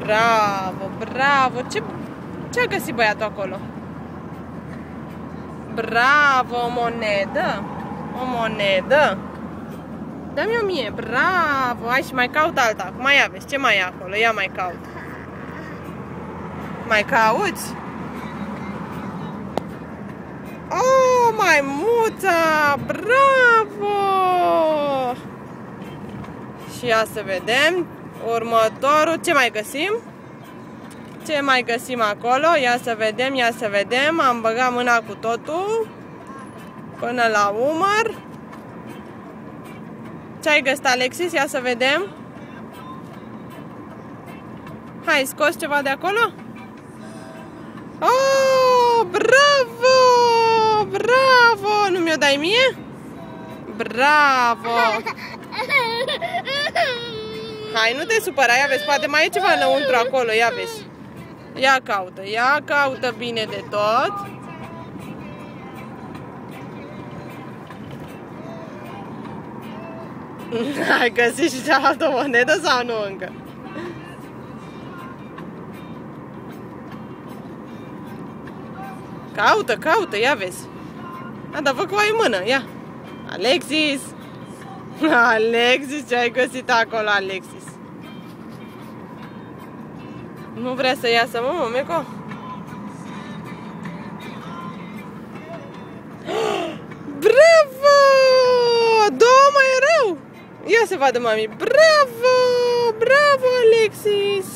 Bravo, bravo. Ce a găsit băiatul acolo? Bravo, o monedă. O monedă. Dă-mi o mie, bravo. Hai și mai caut alta. Mai aveți, ce mai e acolo? Ia mai caut. Mai cauți? Oh, maimuța! Bravo! Și ia să vedem următorul. Ce mai găsim? Ce mai găsim acolo? Ia să vedem, ia să vedem. Am băgat mâna cu totul până la umăr. Ce ai găsit, Alexis? Ia să vedem. Hai, scoți ceva de acolo? Oh, bravo! Bravo! Nu mi-o dai mie? Bravo! Hai, nu te supăra, ia vezi, poate mai e ceva înăuntru acolo, ia vezi. Ia caută bine de tot. Ai găsit și cealaltă monedă sau nu încă? Caută, ia vezi. A, dar văd că o ai în mână, ia. Alexis! Alexis, ce ai găsit acolo, Alexis? Nu vrea să iasă, mă, Meco? Bravo! Două mai erau! Ia să vadă, mami. Bravo! Bravo, Alexis!